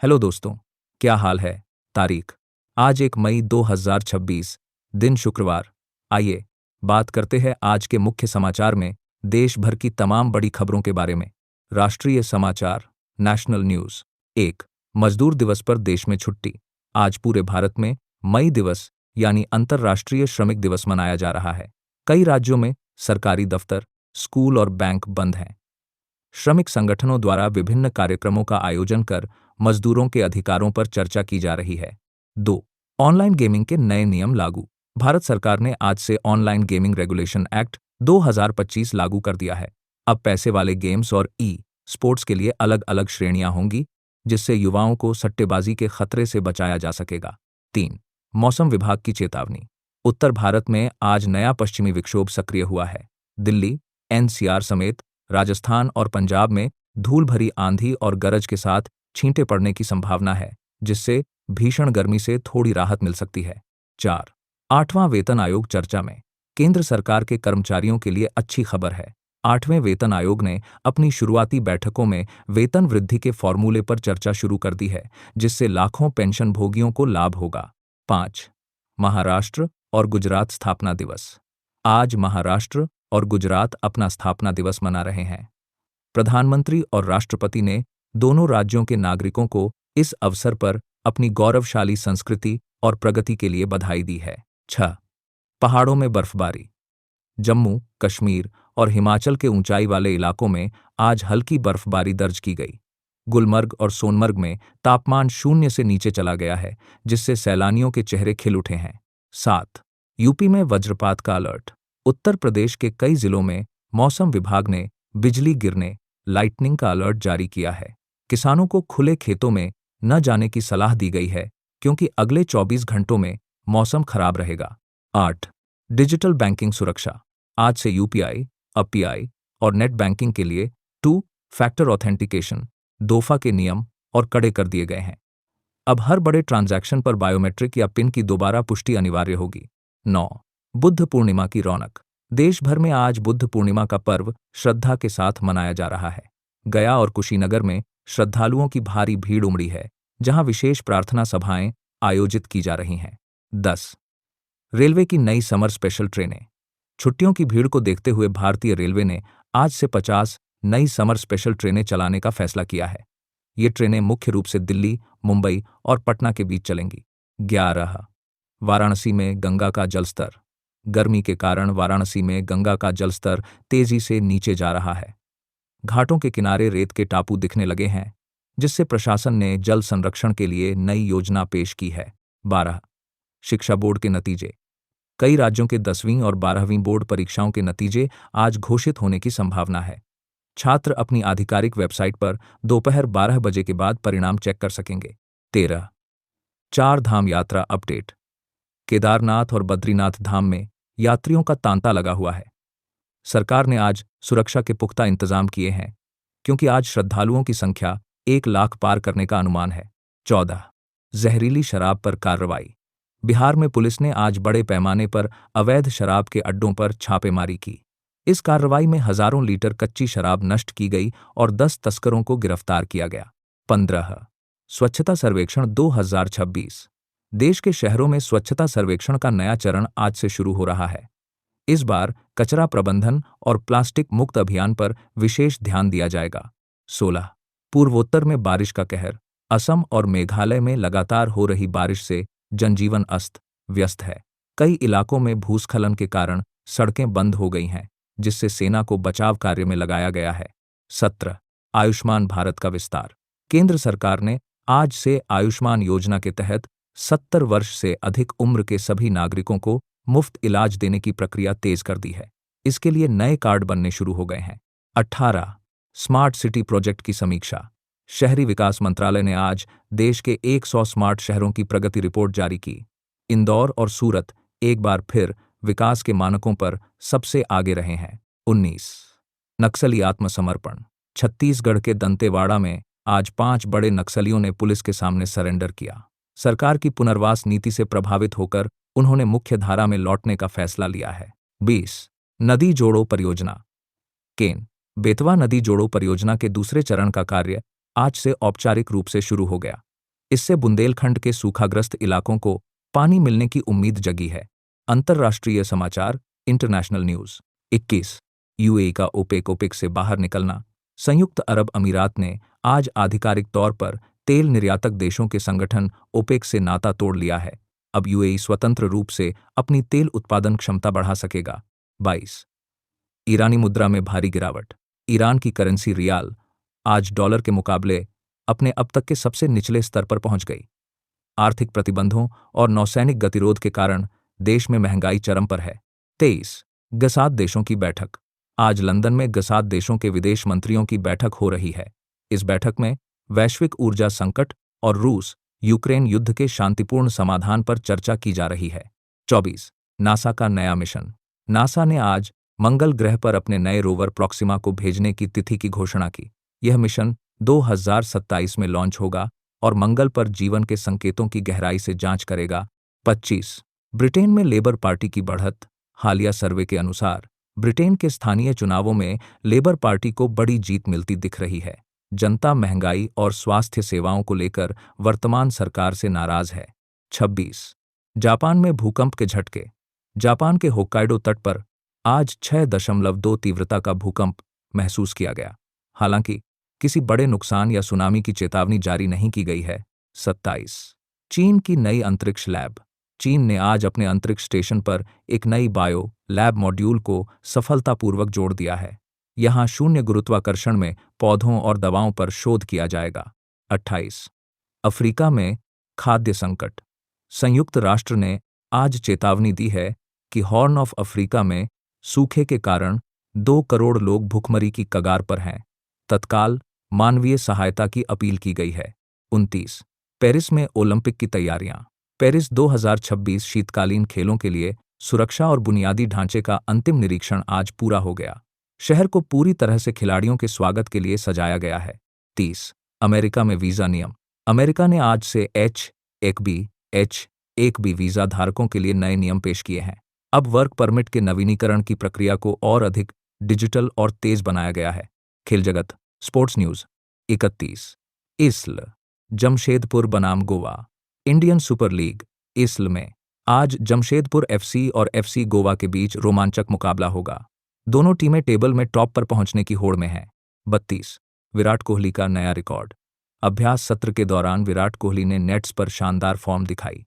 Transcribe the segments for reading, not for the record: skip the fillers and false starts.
Hello दोस्तों, क्या हाल है? तारीख आज 1 मई 2026, दिन शुक्रवार। आइए बात करते हैं आज के मुख्य समाचार में देश भर की तमाम बड़ी खबरों के बारे में। राष्ट्रीय समाचार, नेशनल न्यूज। 1, मजदूर दिवस पर देश में छुट्टी। आज पूरे भारत में मई दिवस यानी अंतर्राष्ट्रीय श्रमिक दिवस मनाया जा रहा है। कई राज्यों में सरकारी दफ्तर, स्कूल और बैंक बंद हैं। श्रमिक संगठनों द्वारा विभिन्न कार्यक्रमों का आयोजन कर मजदूरों के अधिकारों पर चर्चा की जा रही है। 2, ऑनलाइन गेमिंग के नए नियम लागू। भारत सरकार ने आज से ऑनलाइन गेमिंग रेगुलेशन एक्ट 2025 लागू कर दिया है। अब पैसे वाले गेम्स और स्पोर्ट्स के लिए अलग अलग श्रेणियां होंगी, जिससे युवाओं को सट्टेबाजी के खतरे से बचाया जा सकेगा। 3, मौसम विभाग की चेतावनी। उत्तर भारत में आज नया पश्चिमी विक्षोभ सक्रिय हुआ है। दिल्ली, एनसीआर समेत राजस्थान और पंजाब में धूल भरी आंधी और गरज के साथ छींटे पड़ने की संभावना है, जिससे भीषण गर्मी से थोड़ी राहत मिल सकती है। 4, 8वां वेतन आयोग चर्चा में। केंद्र सरकार के कर्मचारियों के लिए अच्छी खबर है। 8वें वेतन आयोग ने अपनी शुरुआती बैठकों में वेतन वृद्धि के फॉर्मूले पर चर्चा शुरू कर दी है, जिससे लाखों पेंशन भोगियों को लाभ होगा। 5, महाराष्ट्र और गुजरात स्थापना दिवस। आज महाराष्ट्र और गुजरात अपना स्थापना दिवस मना रहे हैं। प्रधानमंत्री और राष्ट्रपति ने दोनों राज्यों के नागरिकों को इस अवसर पर अपनी गौरवशाली संस्कृति और प्रगति के लिए बधाई दी है। 6, पहाड़ों में बर्फबारी। जम्मू, कश्मीर और हिमाचल के ऊंचाई वाले इलाकों में आज हल्की बर्फबारी दर्ज की गई। गुलमर्ग और सोनमर्ग में तापमान 0 से नीचे चला गया है, जिससे सैलानियों के चेहरे खिल उठे हैं। 7, यूपी में वज्रपात का अलर्ट। उत्तर प्रदेश के कई जिलों में मौसम विभाग ने बिजली गिरने, लाइटनिंग का अलर्ट जारी किया है। किसानों को खुले खेतों में न जाने की सलाह दी गई है, क्योंकि अगले 24 घंटों में मौसम खराब रहेगा। 8, डिजिटल बैंकिंग सुरक्षा। आज से यूपीआई, अपीआई और नेट बैंकिंग के लिए 2 फैक्टर ऑथेंटिकेशन, दोफा के नियम और कड़े कर दिए गए हैं। अब हर बड़े ट्रांजैक्शन पर बायोमेट्रिक या पिन की दोबारा पुष्टि अनिवार्य होगी। 9, बुद्ध पूर्णिमा की रौनक। देश भर में आज बुद्ध पूर्णिमा का पर्व श्रद्धा के साथ मनाया जा रहा है। गया और कुशीनगर में श्रद्धालुओं की भारी भीड़ उमड़ी है, जहां विशेष प्रार्थना सभाएं आयोजित की जा रही हैं। 10, रेलवे की नई समर स्पेशल ट्रेनें। छुट्टियों की भीड़ को देखते हुए भारतीय रेलवे ने आज से 50 नई समर स्पेशल ट्रेनें चलाने का फैसला किया है। ये ट्रेनें मुख्य रूप से दिल्ली, मुंबई और पटना के बीच चलेंगी। 11, वाराणसी में गंगा का जलस्तर। गर्मी के कारण वाराणसी में गंगा का जलस्तर तेजी से नीचे जा रहा है। घाटों के किनारे रेत के टापू दिखने लगे हैं, जिससे प्रशासन ने जल संरक्षण के लिए नई योजना पेश की है। 12, शिक्षा बोर्ड के नतीजे। कई राज्यों के 10वीं और 12वीं बोर्ड परीक्षाओं के नतीजे आज घोषित होने की संभावना है। छात्र अपनी आधिकारिक वेबसाइट पर दोपहर 12 बजे के बाद परिणाम चेक कर सकेंगे। 13, 4 धाम यात्रा अपडेट। केदारनाथ और बद्रीनाथ धाम में यात्रियों का तांता लगा हुआ है। सरकार ने आज सुरक्षा के पुख्ता इंतजाम किए हैं, क्योंकि आज श्रद्धालुओं की संख्या 1 लाख पार करने का अनुमान है। 14, जहरीली शराब पर कार्रवाई। बिहार में पुलिस ने आज बड़े पैमाने पर अवैध शराब के अड्डों पर छापेमारी की। इस कार्रवाई में हजारों लीटर कच्ची शराब नष्ट की गई और 10 तस्करों को गिरफ्तार किया गया। 15, स्वच्छता सर्वेक्षण 2026। देश के शहरों में स्वच्छता सर्वेक्षण का नया चरण आज से शुरू हो रहा है। इस बार कचरा प्रबंधन और प्लास्टिक मुक्त अभियान पर विशेष ध्यान दिया जाएगा। 16, पूर्वोत्तर में बारिश का कहर। असम और मेघालय में लगातार हो रही बारिश से जनजीवन अस्त व्यस्त है। कई इलाकों में भूस्खलन के कारण सड़कें बंद हो गई हैं, जिससे सेना को बचाव कार्य में लगाया गया है। 17, आयुष्मान भारत का विस्तार। केंद्र सरकार ने आज से आयुष्मान योजना के तहत 70 वर्ष से अधिक उम्र के सभी नागरिकों को मुफ्त इलाज देने की प्रक्रिया तेज कर दी है। इसके लिए नए कार्ड बनने शुरू हो गए हैं। 18, स्मार्ट सिटी प्रोजेक्ट की समीक्षा। शहरी विकास मंत्रालय ने आज देश के 100 स्मार्ट शहरों की प्रगति रिपोर्ट जारी की। इंदौर और सूरत एक बार फिर विकास के मानकों पर सबसे आगे रहे हैं। 19, नक्सली आत्मसमर्पण। छत्तीसगढ़ के दंतेवाड़ा में आज 5 बड़े नक्सलियों ने पुलिस के सामने सरेंडर किया। सरकार की पुनर्वास नीति से प्रभावित होकर उन्होंने मुख्य धारा में लौटने का फैसला लिया है। 20, नदी जोड़ो परियोजना। केन बेतवा नदी जोड़ो परियोजना के दूसरे चरण का कार्य आज से औपचारिक रूप से शुरू हो गया। इससे बुंदेलखंड के सूखाग्रस्त इलाकों को पानी मिलने की उम्मीद जगी है। अंतर्राष्ट्रीय समाचार, इंटरनेशनल न्यूज। 21 यूएई का ओपेक से बाहर निकलना। संयुक्त अरब अमीरात ने आज आधिकारिक तौर पर तेल निर्यातक देशों के संगठन ओपेक से नाता तोड़ लिया है। अब यूएई स्वतंत्र रूप से अपनी तेल उत्पादन क्षमता बढ़ा सकेगा। 22 ईरानी मुद्रा में भारी गिरावट। ईरान की करेंसी रियाल आज डॉलर के मुकाबले अपने अब तक के सबसे निचले स्तर पर पहुंच गई। आर्थिक प्रतिबंधों और नौसैनिक गतिरोध के कारण देश में महंगाई चरम पर है। 23 ग7 देशों की बैठक। आज लंदन में ग7 देशों के विदेश मंत्रियों की बैठक हो रही है। इस बैठक में वैश्विक ऊर्जा संकट और रूस यूक्रेन युद्ध के शांतिपूर्ण समाधान पर चर्चा की जा रही है। 24 नासा का नया मिशन। नासा ने आज मंगल ग्रह पर अपने नए रोवर प्रॉक्सिमा को भेजने की तिथि की घोषणा की। यह मिशन 2027 में लॉन्च होगा और मंगल पर जीवन के संकेतों की गहराई से जांच करेगा। 25 ब्रिटेन में लेबर पार्टी की बढ़त। हालिया सर्वे के अनुसार ब्रिटेन के स्थानीय चुनावों में लेबर पार्टी को बड़ी जीत मिलती दिख रही है। जनता महंगाई और स्वास्थ्य सेवाओं को लेकर वर्तमान सरकार से नाराज है। 26 जापान में भूकंप के झटके। जापान के होक्काइडो तट पर आज 6.2 तीव्रता का भूकंप महसूस किया गया। हालांकि किसी बड़े नुकसान या सुनामी की चेतावनी जारी नहीं की गई है। 27 चीन की नई अंतरिक्ष लैब। चीन ने आज अपने अंतरिक्ष स्टेशन पर एक नई बायो लैब मॉड्यूल को सफलतापूर्वक जोड़ दिया है। यहां शून्य गुरुत्वाकर्षण में पौधों और दवाओं पर शोध किया जाएगा। 28 अफ्रीका में खाद्य संकट। संयुक्त राष्ट्र ने आज चेतावनी दी है कि हॉर्न ऑफ अफ्रीका में सूखे के कारण 2 करोड़ लोग भुखमरी की कगार पर हैं। तत्काल मानवीय सहायता की अपील की गई है। 29 पेरिस में ओलंपिक की तैयारियां। पेरिस 2026 शीतकालीन खेलों के लिए सुरक्षा और बुनियादी ढांचे का अंतिम निरीक्षण आज पूरा हो गया। शहर को पूरी तरह से खिलाड़ियों के स्वागत के लिए सजाया गया है। 30 अमेरिका में वीजा नियम। अमेरिका ने आज से H-1B वीजा धारकों के लिए नए नियम पेश किए हैं। अब वर्क परमिट के नवीनीकरण की प्रक्रिया को और अधिक डिजिटल और तेज बनाया गया है। खेल जगत, स्पोर्ट्स न्यूज। 31 इस्ल जमशेदपुर बनाम गोवा। इंडियन सुपर लीग इस्ल में आज जमशेदपुर एफसी और एफसी गोवा के बीच रोमांचक मुकाबला होगा। दोनों टीमें टेबल में टॉप पर पहुंचने की होड़ में हैं। 32 विराट कोहली का नया रिकॉर्ड। अभ्यास सत्र के दौरान विराट कोहली ने नेट्स पर शानदार फॉर्म दिखाई।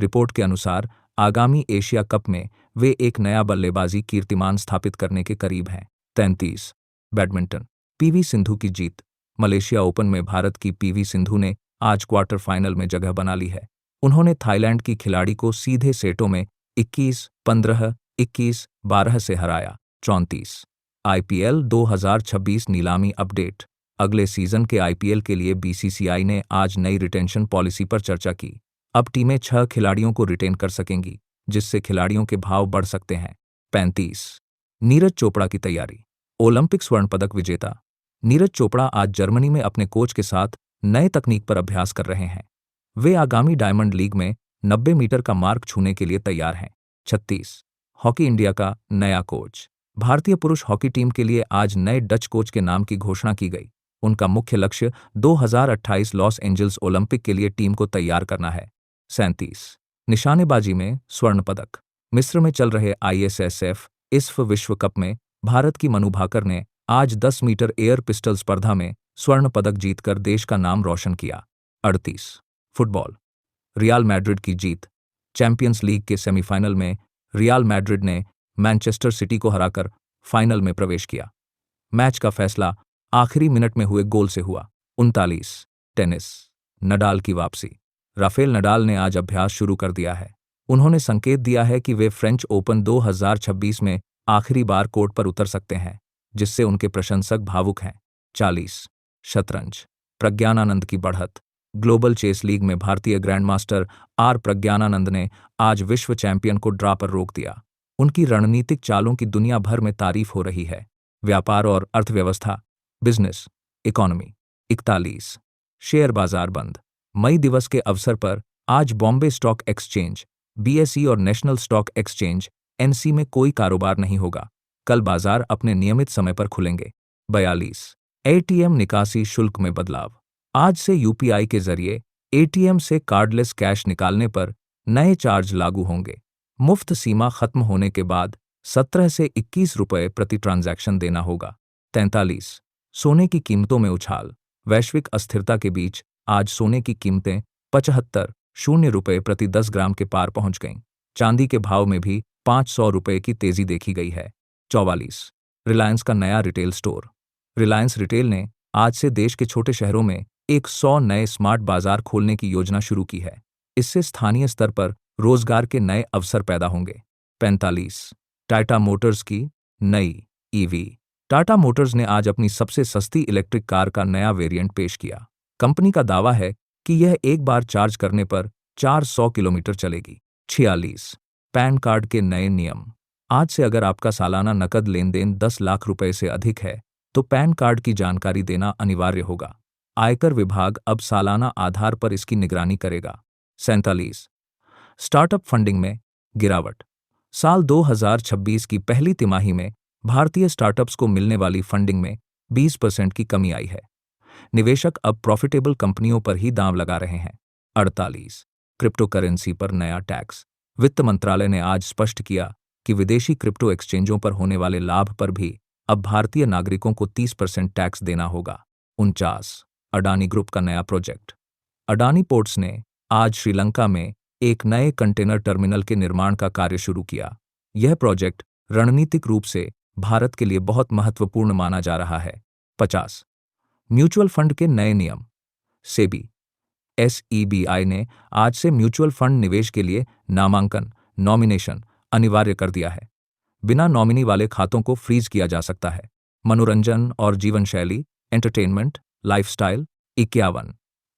रिपोर्ट के अनुसार आगामी एशिया कप में वे एक नया बल्लेबाजी कीर्तिमान स्थापित करने के करीब हैं। 33 बैडमिंटन पीवी सिंधु की जीत। मलेशिया ओपन में भारत की पीवी सिंधु ने आज क्वार्टर फाइनल में जगह बना ली है। उन्होंने थाईलैंड की खिलाड़ी को सीधे सेटों में 21-15, 21-12 से हराया। 34 आईपीएल 2026 नीलामी अपडेट। अगले सीजन के आईपीएल के लिए बीसीसीआई ने आज नई रिटेंशन पॉलिसी पर चर्चा की। अब टीमें 6 खिलाड़ियों को रिटेन कर सकेंगी, जिससे खिलाड़ियों के भाव बढ़ सकते हैं। 35 नीरज चोपड़ा की तैयारी। ओलंपिक स्वर्ण पदक विजेता नीरज चोपड़ा आज जर्मनी में अपने कोच के साथ नए तकनीक पर अभ्यास कर रहे हैं। वे आगामी डायमंड लीग में 90 मीटर का मार्क छूने के लिए तैयार हैं। 36 हॉकी इंडिया का नया कोच। भारतीय पुरुष हॉकी टीम के लिए आज नए डच कोच के नाम की घोषणा की गई। उनका मुख्य लक्ष्य 2028 लॉस एंजल्स ओलंपिक के लिए टीम को तैयार करना है। 37 निशानेबाजी में स्वर्ण पदक। मिस्र में चल रहे ISSF ISF विश्व कप में भारत की मनु भाकर ने आज 10 मीटर एयर पिस्टल स्पर्धा में स्वर्ण पदक जीतकर देश का नाम रोशन किया। 38 फुटबॉल रियल मैड्रिड की जीत। चैंपियंस लीग के सेमीफाइनल में रियल मैड्रिड ने मैनचेस्टर सिटी को हराकर फाइनल में प्रवेश किया। मैच का फैसला आखिरी मिनट में हुए गोल से हुआ। 39 टेनिस नडाल की वापसी। राफेल नडाल ने आज अभ्यास शुरू कर दिया है। उन्होंने संकेत दिया है कि वे फ्रेंच ओपन 2026 में आखिरी बार कोर्ट पर उतर सकते हैं, जिससे उनके प्रशंसक भावुक हैं। 40 शतरंज प्रज्ञानानंद की बढ़त। ग्लोबल चेस लीग में भारतीय ग्रैंडमास्टर आर प्रज्ञानानंद ने आज विश्व चैंपियन को ड्रॉ पर रोक दिया। उनकी रणनीतिक चालों की दुनिया भर में तारीफ हो रही है। व्यापार और अर्थव्यवस्था, बिजनेस, इकोनॉमी। 41 शेयर बाजार बंद। मई दिवस के अवसर पर आज बॉम्बे स्टॉक एक्सचेंज BSE और नेशनल स्टॉक एक्सचेंज NC में कोई कारोबार नहीं होगा। कल बाजार अपने नियमित समय पर खुलेंगे। 42 ATM निकासी शुल्क में बदलाव। आज से UPI के जरिए एटीएम से कार्डलेस कैश निकालने पर नए चार्ज लागू होंगे। मुफ्त सीमा खत्म होने के बाद 17 से 21 रुपये प्रति ट्रांजैक्शन देना होगा। 43। सोने की कीमतों में उछाल। वैश्विक अस्थिरता के बीच आज सोने की कीमतें 75 रुपये प्रति 10 ग्राम के पार पहुंच गईं। चांदी के भाव में भी 500 रुपये की तेजी देखी गई है। 44। रिलायंस का नया रिटेल स्टोर। रिलायंस रिटेल ने आज से देश के छोटे शहरों में 100 नए स्मार्ट बाजार खोलने की योजना शुरू की है। इससे स्थानीय स्तर पर रोजगार के नए अवसर पैदा होंगे। 45। टाटा मोटर्स की नई ईवी। टाटा मोटर्स ने आज अपनी सबसे सस्ती इलेक्ट्रिक कार का नया वेरिएंट पेश किया। कंपनी का दावा है कि यह एक बार चार्ज करने पर 400 किलोमीटर चलेगी। 46। पैन कार्ड के नए नियम। आज से अगर आपका सालाना नकद लेन देन 10 लाख रुपए से अधिक है तो पैन कार्ड की जानकारी देना अनिवार्य होगा। आयकर विभाग अब सालाना आधार पर इसकी निगरानी करेगा। 47। स्टार्टअप फंडिंग में गिरावट। साल 2026 की पहली तिमाही में भारतीय स्टार्टअप्स को मिलने वाली फंडिंग में 20% की कमी आई है। निवेशक अब प्रॉफिटेबल कंपनियों पर ही दांव लगा रहे हैं। 48। क्रिप्टो करेंसी पर नया टैक्स। वित्त मंत्रालय ने आज स्पष्ट किया कि विदेशी क्रिप्टो एक्सचेंजों पर होने वाले लाभ पर भी अब भारतीय नागरिकों को 30% टैक्स देना होगा। 49। अडानी ग्रुप का नया प्रोजेक्ट। अडानी पोर्ट्स ने आज श्रीलंका में एक नए कंटेनर टर्मिनल के निर्माण का कार्य शुरू किया। यह प्रोजेक्ट रणनीतिक रूप से भारत के लिए बहुत महत्वपूर्ण माना जा रहा है। 50। म्यूचुअल फंड के नए नियम। सेबी SEBI ने आज से म्यूचुअल फंड निवेश के लिए नामांकन नॉमिनेशन अनिवार्य कर दिया है। बिना नॉमिनी वाले खातों को फ्रीज किया जा सकता है। मनोरंजन और जीवन शैली एंटरटेनमेंट लाइफस्टाइल। 51।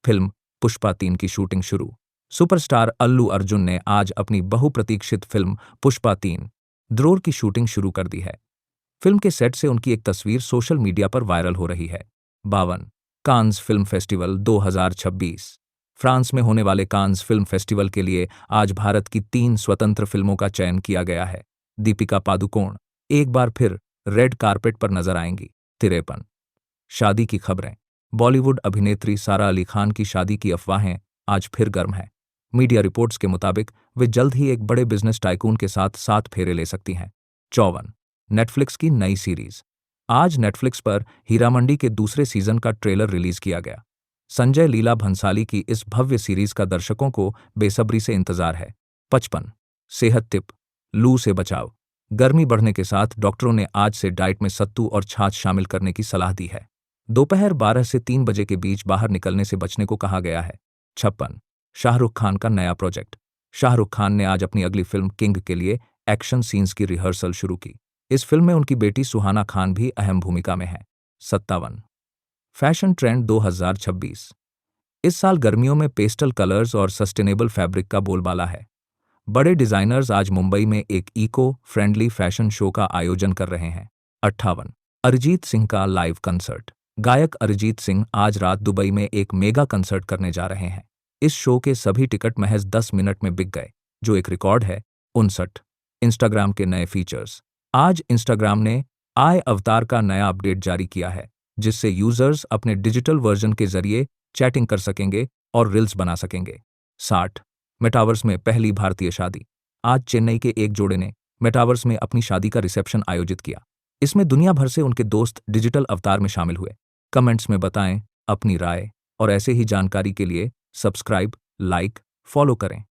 फिल्म पुष्पा 3 की शूटिंग शुरू। सुपरस्टार अल्लू अर्जुन ने आज अपनी बहुप्रतीक्षित फिल्म पुष्पा 3 द्रोर की शूटिंग शुरू कर दी है। फिल्म के सेट से उनकी एक तस्वीर सोशल मीडिया पर वायरल हो रही है। 52। Cannes film festival 2026। फ्रांस में होने वाले कांस फिल्म फेस्टिवल के लिए आज भारत की 3 स्वतंत्र फिल्मों का चयन किया गया है। दीपिका पादुकोण एक बार फिर रेड कार्पेट पर नजर आएंगी। 53। शादी की खबरें। बॉलीवुड अभिनेत्री सारा अली खान की शादी की अफवाहें आज फिर गर्म है। मीडिया रिपोर्ट्स के मुताबिक वे जल्द ही एक बड़े बिजनेस टाइकून के साथ 7 फेरे ले सकती हैं। 54। नेटफ्लिक्स की नई सीरीज। आज नेटफ्लिक्स पर हीरामंडी के दूसरे सीजन का ट्रेलर रिलीज किया गया। संजय लीला भंसाली की इस भव्य सीरीज का दर्शकों को बेसब्री से इंतजार है। 55। सेहत टिप। लू से बचाव। गर्मी बढ़ने के साथ डॉक्टरों ने आज से डाइट में सत्तू और छाछ शामिल करने की सलाह दी है। दोपहर 12 से 3 बजे के बीच बाहर निकलने से बचने को कहा गया है। 56। शाहरुख खान का नया प्रोजेक्ट। शाहरुख खान ने आज अपनी अगली फिल्म किंग के लिए एक्शन सीन्स की रिहर्सल शुरू की। इस फिल्म में उनकी बेटी सुहाना खान भी अहम भूमिका में है। 57। Fashion trend 2026। इस साल गर्मियों में पेस्टल कलर्स और सस्टेनेबल फैब्रिक का बोलबाला है। बड़े डिजाइनर्स आज मुंबई में एक इको फ्रेंडली फैशन शो का आयोजन कर रहे हैं। 58। अरिजीत सिंह का लाइव कंसर्ट। गायक अरिजीत सिंह आज रात दुबई में एक मेगा कंसर्ट करने जा रहे हैं। इस शो के सभी टिकट महज 10 मिनट में बिक गए, जो एक रिकॉर्ड है। 59। इंस्टाग्राम के नए फीचर्स। आज इंस्टाग्राम ने आई अवतार का नया अपडेट जारी किया है, जिससे यूजर्स अपने डिजिटल वर्जन के जरिए चैटिंग कर सकेंगे और रील्स बना सकेंगे। 60। मेटावर्स में पहली भारतीय शादी। आज चेन्नई के एक जोड़े ने मेटावर्स में अपनी शादी का रिसेप्शन आयोजित किया। इसमें दुनिया भर से उनके दोस्त डिजिटल अवतार में शामिल हुए। कमेंट्स में बताएं अपनी राय और ऐसे ही जानकारी के लिए सब्सक्राइब, लाइक, फॉलो करें।